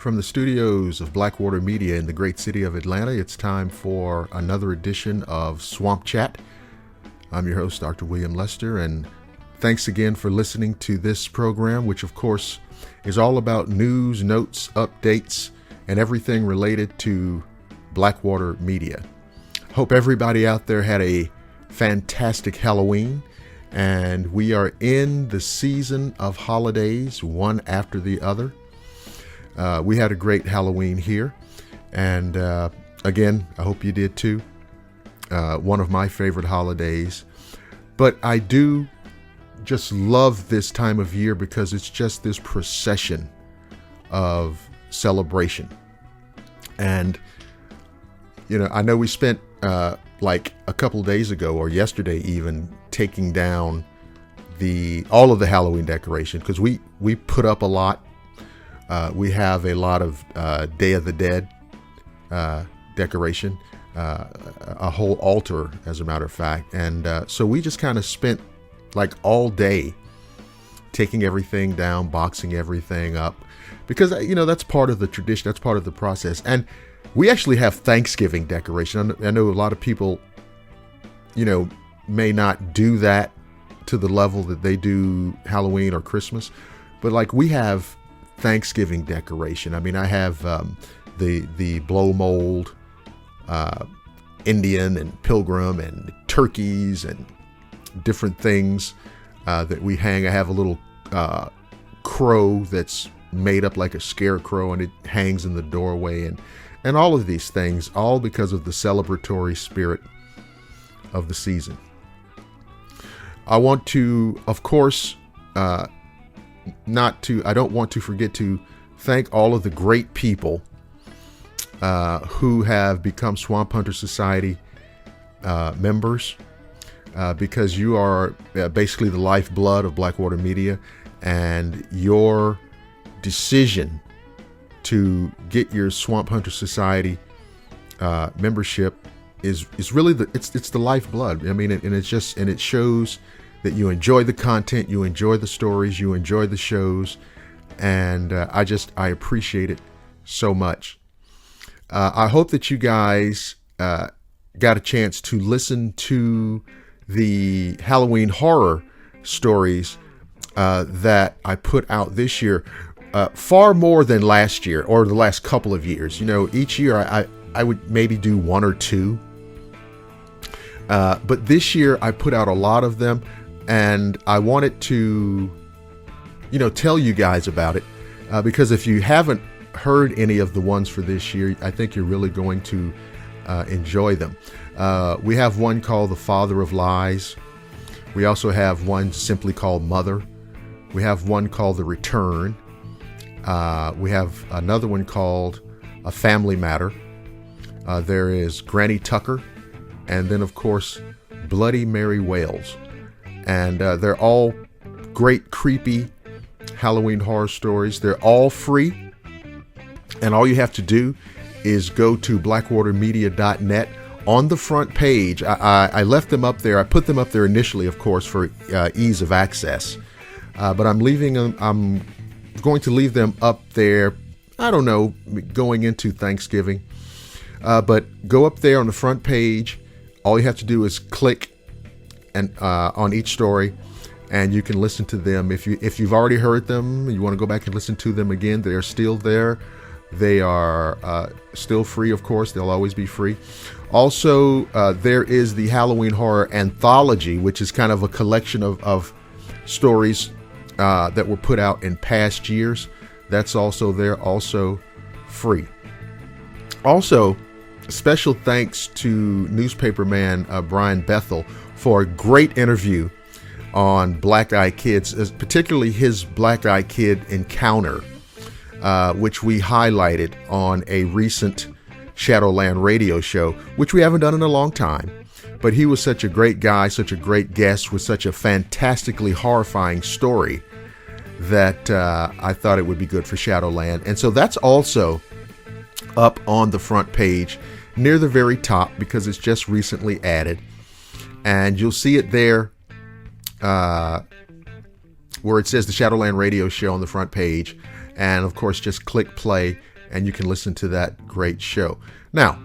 From the studios of Blackwater Media in the great city of Atlanta, it's time for another edition of Swamp Chat. I'm your host, Dr. William Lester, and thanks again for listening to this program, which of course is all about news, notes, updates, and everything related to Blackwater Media. Hope everybody out there had a fantastic Halloween, and we are in the season of holidays, one after the other. We had a great Halloween here, and again, I hope you did too. One of my favorite holidays, but I do just love this time of year because it's just this procession of celebration. And you know, I know we spent like a couple of days ago or yesterday even taking down all of the Halloween decoration, because we put up a lot. We have a lot of Day of the Dead decoration, a whole altar, as a matter of fact. And so we just kind of spent like all day taking everything down, boxing everything up, because, you know, that's part of the tradition. That's part of the process. And we actually have Thanksgiving decoration. I know a lot of people, you know, may not do that to the level that they do Halloween or Christmas, but like we have Thanksgiving decoration. I mean, I have the blow mold, Indian and pilgrim and turkeys and different things that we hang. I have a little crow that's made up like a scarecrow, and it hangs in the doorway, and all of these things, all because of the celebratory spirit of the season. I want to, of course, I don't want to forget to thank all of the great people who have become Swamp Hunter Society members, because you are basically the lifeblood of Blackwater Media, and your decision to get your Swamp Hunter Society membership is really it's the lifeblood. I mean, and it shows that you enjoy the content, you enjoy the stories, you enjoy the shows, and I appreciate it so much. I hope that you guys got a chance to listen to the Halloween horror stories that I put out this year, far more than last year or the last couple of years. You know, each year I would maybe do one or two, but this year I put out a lot of them. And I wanted to, you know, tell you guys about it, because if you haven't heard any of the ones for this year, I think you're really going to enjoy them. We have one called The Father of Lies. We also have one simply called Mother. We have one called The Return. We have another one called A Family Matter. There is Granny Tucker. And then, of course, Bloody Mary Wales. And they're all great, creepy Halloween horror stories. They're all free. And all you have to do is go to blackwatermedia.net. On the front page, I left them up there. I put them up there initially, of course, for ease of access. But I'm going to leave them up there, I don't know, going into Thanksgiving. But go up there on the front page. All you have to do is click and on each story, and you can listen to them. If you've already heard them, you want to go back and listen to them again, they are still there. They are still free, of course. They'll always be free. Also, there is the Halloween Horror Anthology, which is kind of a collection of stories that were put out in past years. That's also there, also free. Also, special thanks to newspaperman Brian Bethel for a great interview on Black Eye Kids, particularly his Black Eye Kid encounter, which we highlighted on a recent Shadowland radio show, which we haven't done in a long time. But he was such a great guy, such a great guest with such a fantastically horrifying story that I thought it would be good for Shadowland. And so that's also up on the front page near the very top, because it's just recently added. And you'll see it there where it says the Shadowland Radio Show on the front page. And of course, just click play and you can listen to that great show. Now,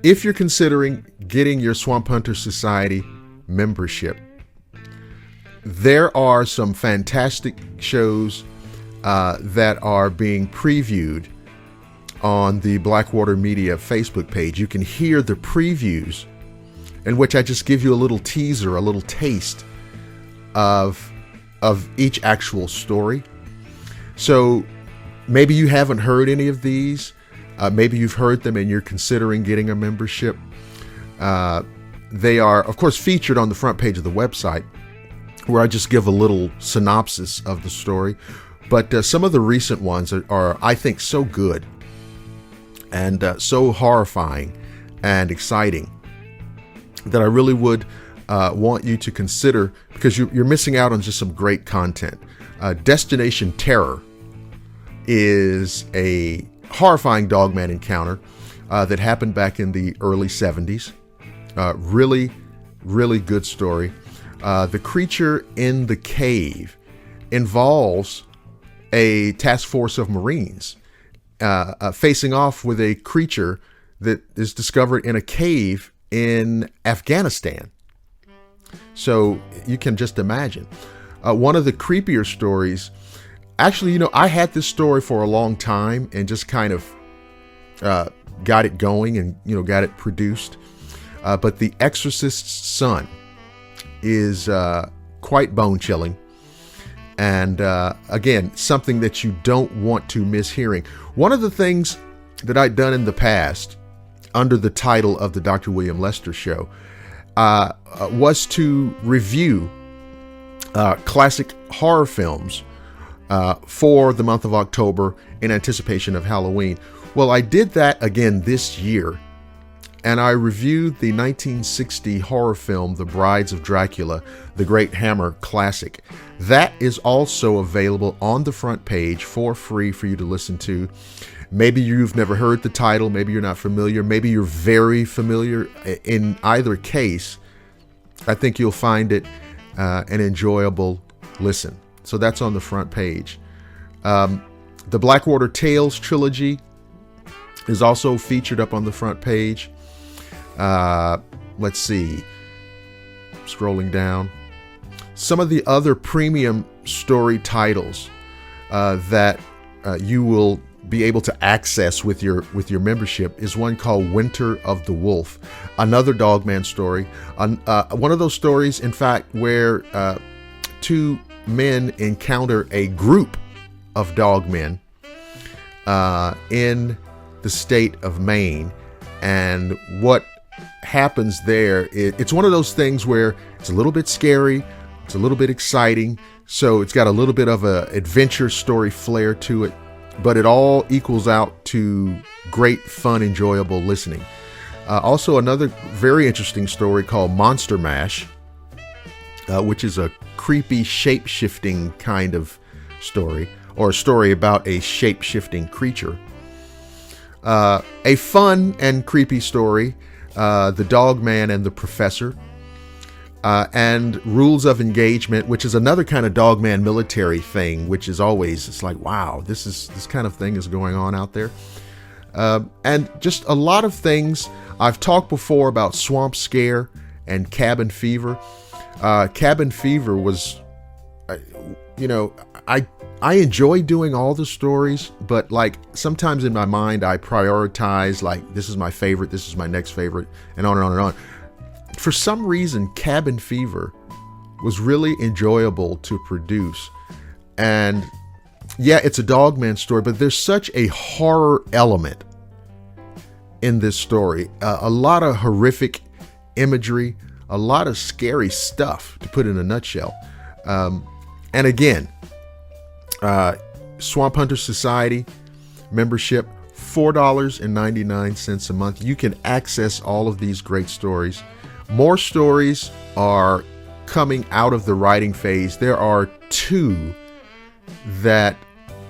if you're considering getting your Swamp Hunter Society membership, there are some fantastic shows that are being previewed on the Blackwater Media Facebook page. You can hear the previews in which I just give you a little teaser, a little taste of each actual story. So maybe you haven't heard any of these. Maybe you've heard them and you're considering getting a membership. They are, of course, featured on the front page of the website, where I just give a little synopsis of the story. But some of the recent ones are, I think, so good and so horrifying and exciting that I really would want you to consider, because you're missing out on just some great content. Destination Terror is a horrifying dogman encounter that happened back in the early 70s. Really, really good story. The Creature in the Cave involves a task force of Marines facing off with a creature that is discovered in a cave in Afghanistan. So you can just imagine. One of the creepier stories, actually, I had this story for a long time and just kind of got it going and, got it produced. But The Exorcist's Son is quite bone-chilling. And again, something that you don't want to miss hearing. One of the things that I'd done in the past, under the title of the Dr. William Lester Show, was to review classic horror films for the month of October in anticipation of Halloween. Well, I did that again this year, and I reviewed the 1960 horror film, The Brides of Dracula, the Great Hammer classic. That is also available on the front page for free for you to listen to. Maybe you've never heard the title, maybe you're not familiar, maybe you're very familiar. In either case, I think you'll find it an enjoyable listen. So that's on the front page. The Blackwater Tales trilogy is also featured up on the front page. Let's see, scrolling down, some of the other premium story titles that you will be able to access with your membership is one called Winter of the Wolf, another Dogman story. One of those stories, in fact, where two men encounter a group of dogmen in the state of Maine, and what happens there, it's one of those things where it's a little bit scary, it's a little bit exciting, so it's got a little bit of a adventure story flair to it, but it all equals out to great, fun, enjoyable listening. Also, another very interesting story called Monster Mash, which is a creepy shape-shifting kind of story, or a story about a shape-shifting creature. A fun and creepy story, The Dog Man and the Professor, and Rules of Engagement, which is another kind of Dogman military thing, which is always, it's like, wow, this kind of thing is going on out there. And just a lot of things. I've talked before about Swamp Scare and Cabin Fever. Cabin Fever was, I enjoy doing all the stories, but like sometimes in my mind I prioritize, like, this is my favorite, this is my next favorite, and on and on and on. For some reason, Cabin Fever was really enjoyable to produce. And yeah, it's a Dogman story, but there's such a horror element in this story. A lot of horrific imagery, a lot of scary stuff, to put it in a nutshell. And again, Swamp Hunter Society membership, $4.99 a month. You can access all of these great stories. More stories are coming out of the writing phase. There are 2 that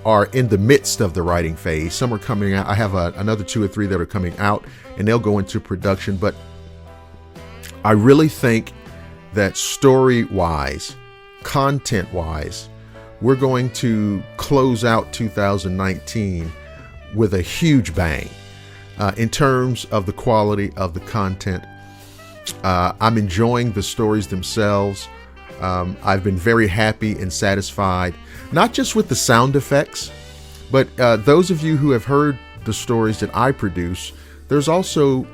are in the midst of the writing phase. Some are coming out. I have another 2 or 3 that are coming out, and they'll go into production. But I really think that story-wise, content-wise, we're going to close out 2019 with a huge bang in terms of the quality of the content. I'm enjoying the stories themselves. I've been very happy and satisfied, not just with the sound effects, but those of you who have heard the stories that I produce, there's also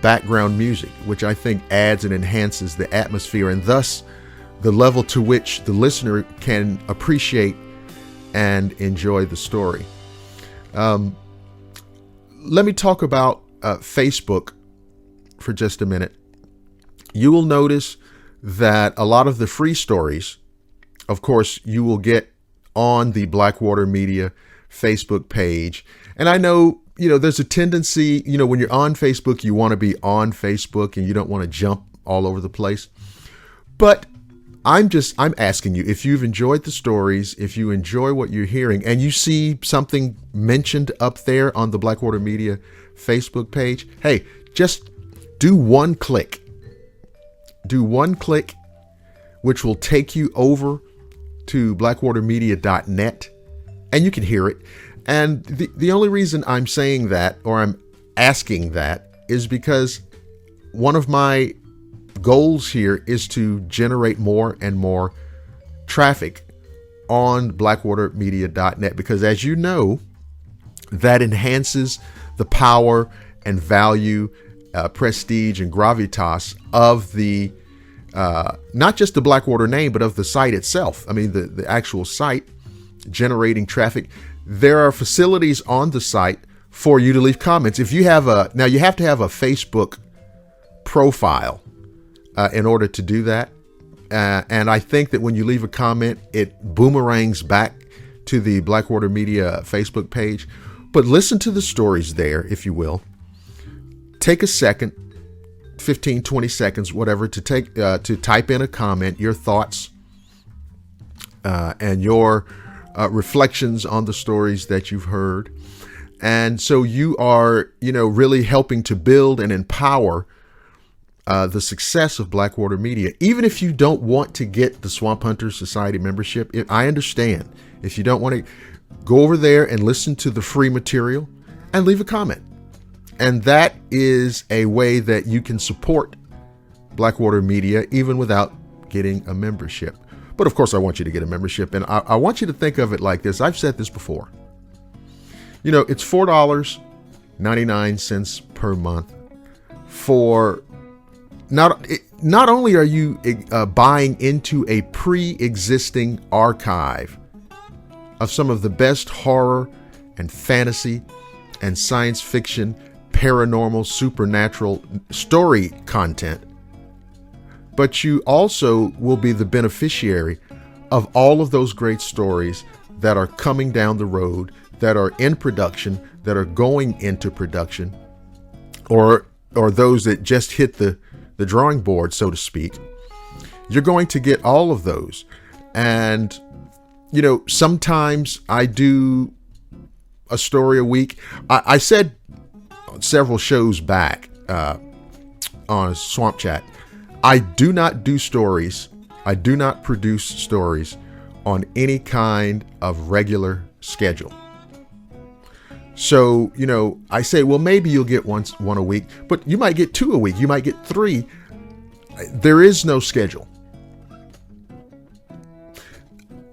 background music, which I think adds and enhances the atmosphere and thus the level to which the listener can appreciate and enjoy the story. Let me talk about Facebook for just a minute. You will notice that a lot of the free stories, of course, you will get on the Blackwater Media Facebook page. And I know, there's a tendency, when you're on Facebook, you want to be on Facebook and you don't want to jump all over the place. But I'm asking you, if you've enjoyed the stories, if you enjoy what you're hearing and you see something mentioned up there on the Blackwater Media Facebook page, hey, just do one click. Do one click, which will take you over to blackwatermedia.net, and you can hear it. And the only reason I'm saying that, or I'm asking that, is because one of my goals here is to generate more and more traffic on blackwatermedia.net, because as you know, that enhances the power and value, prestige and gravitas of the not just the Blackwater name, but of the site itself. I mean, the actual site generating traffic. There are facilities on the site for you to leave comments. If you have now you have to have a Facebook profile in order to do that. And I think that when you leave a comment, it boomerangs back to the Blackwater Media Facebook page. But listen to the stories there, if you will. Take a second, 15, 20 seconds, whatever, to type in a comment, your thoughts and your reflections on the stories that you've heard. And so you are, really helping to build and empower the success of Blackwater Media. Even if you don't want to get the Swamp Hunters Society membership, I understand. If you don't want to, go over there and listen to the free material and leave a comment. And that is a way that you can support Blackwater Media even without getting a membership. But of course, I want you to get a membership. And I want you to think of it like this. I've said this before. It's $4.99 per month for not only are you buying into a pre-existing archive of some of the best horror and fantasy and science fiction, paranormal, supernatural story content, but you also will be the beneficiary of all of those great stories that are coming down the road, that are in production, that are going into production, or those that just hit the drawing board, so to speak. You're going to get all of those. And sometimes I do a story a week. I said several shows back on Swamp Chat, I do not do stories. I do not produce stories on any kind of regular schedule. So, I say, well, maybe you'll get one a week, but you might get 2 a week. You might get 3. There is no schedule.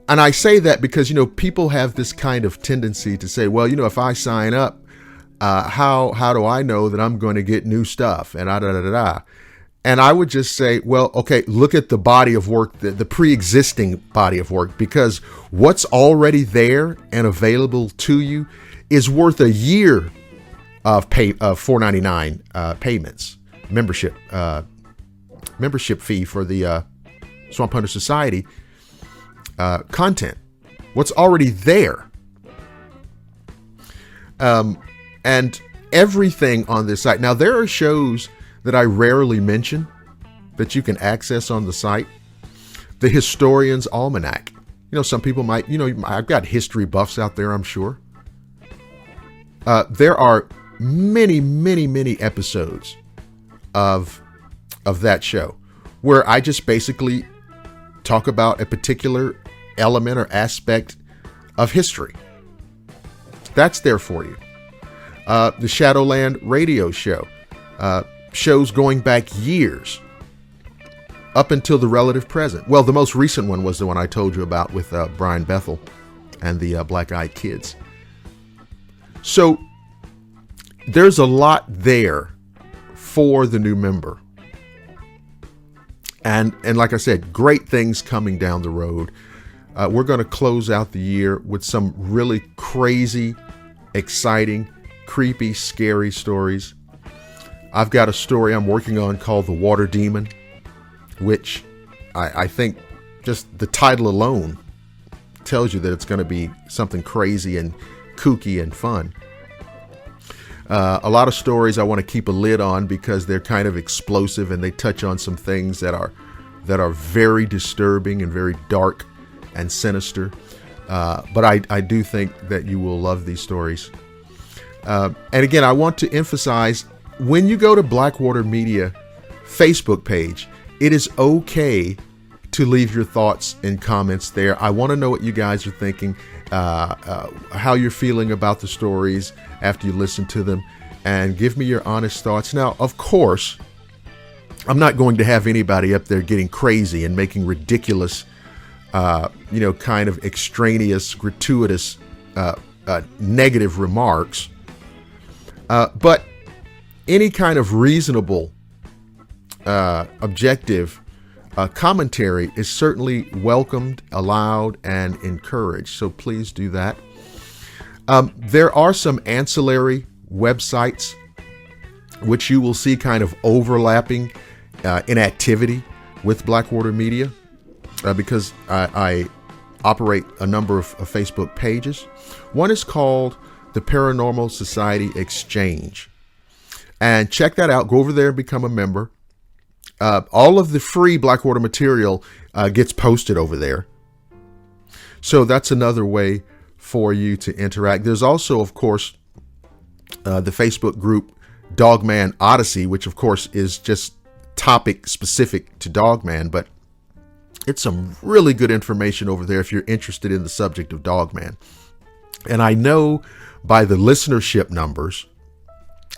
And I say that because, people have this kind of tendency to say, well, if I sign up, how do I know that I'm going to get new stuff? And And I would just say, well, okay, look at the body of work, the pre-existing body of work, because what's already there and available to you is worth a year of $4.99 payments, membership fee for the Swamp Hunter Society content. What's already there, and everything on this site. Now there are shows that I rarely mention that you can access on the site. The Historian's Almanac. Some people might. I've got history buffs out there, I'm sure. There are many, many, many episodes of that show where I just basically talk about a particular element or aspect of history. That's there for you. The Shadowland radio show, shows going back years up until the relative present. Well, the most recent one was the one I told you about with Brian Bethel and the Black Eyed Kids. So there's a lot there for the new member. And like I said, great things coming down the road. We're going to close out the year with some really crazy, exciting, creepy, scary stories. I've got a story I'm working on called The Water Demon, which I think just the title alone tells you that it's going to be something crazy and kooky and fun. A lot of stories I want to keep a lid on because they're kind of explosive and they touch on some things that are very disturbing and very dark and sinister. But I do think that you will love these stories. And again, I want to emphasize, when you go to Blackwater Media Facebook page, it is okay to leave your thoughts and comments there. I want to know what you guys are thinking, how you're feeling about the stories after you listen to them, and give me your honest thoughts. Now, of course, I'm not going to have anybody up there getting crazy and making ridiculous, kind of extraneous, gratuitous, negative remarks. But any kind of reasonable, objective commentary is certainly welcomed, allowed, and encouraged. So please do that. There are some ancillary websites which you will see kind of overlapping in activity with Blackwater Media because I operate a number of Facebook pages. One is called the Paranormal Society Exchange. And check that out. Go over there and become a member. All of the free Blackwater material gets posted over there. So that's another way for you to interact. There's also, of course, the Facebook group Dogman Odyssey, which of course is just topic specific to Dogman, but it's some really good information over there if you're interested in the subject of Dogman. And I know by the listenership numbers,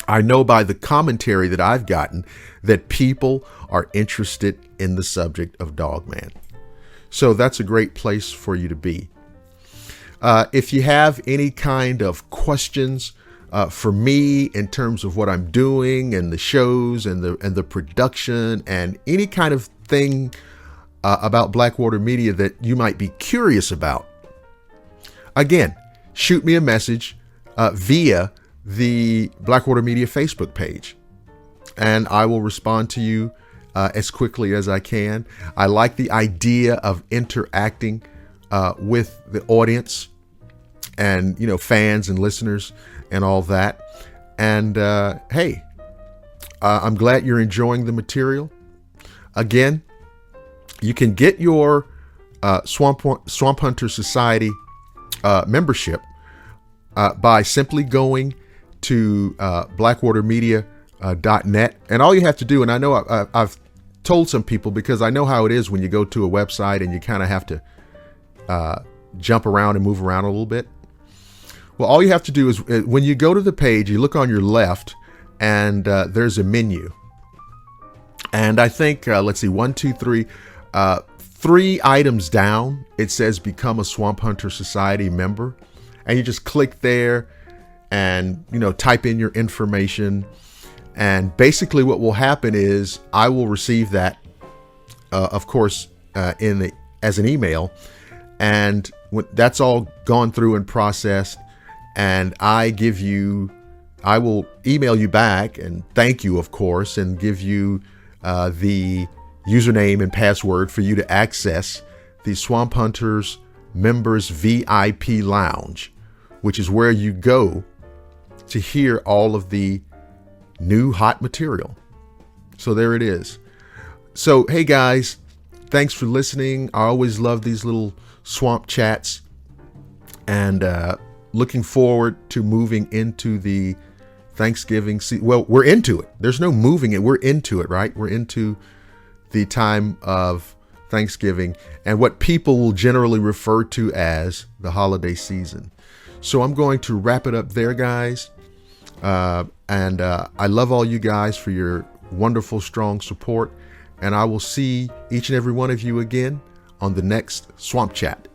I know by the commentary that I've gotten that people are interested in the subject of Dogman. So that's a great place for you to be. If you have any kind of questions for me in terms of what I'm doing and the shows and the production and any kind of thing about Blackwater Media that you might be curious about, again, shoot me a message via the Blackwater Media Facebook page, and I will respond to you as quickly as I can. I like the idea of interacting with the audience and, fans and listeners and all that. And hey, I'm glad you're enjoying the material. Again, you can get your Swamp Hunter Society membership by simply going to blackwatermedia.net. And all you have to do, and I know I've told some people, because I know how it is when you go to a website and you kind of have to jump around and move around a little bit. Well, all you have to do is when you go to the page, you look on your left and there's a menu. And I think, let's see, 1, 2, 3, 3 items down, it says Become a Swamp Hunter Society member. And you just click there and, type in your information. And basically what will happen is I will receive that, of course, as an email. And when that's all gone through and processed, and I will email you back and thank you, of course, and give you the username and password for you to access the Swamp Hunters Members VIP Lounge, which is where you go to hear all of the new hot material. So there it is. So, hey guys, thanks for listening. I always love these little swamp chats, and looking forward to moving into the Thanksgiving season. Well, we're into it. There's no moving it. We're into it, right? We're into the time of Thanksgiving, and what people will generally refer to as the holiday season. So I'm going to wrap it up there, guys. And I love all you guys for your wonderful, strong support. And I will see each and every one of you again on the next Swamp Chat.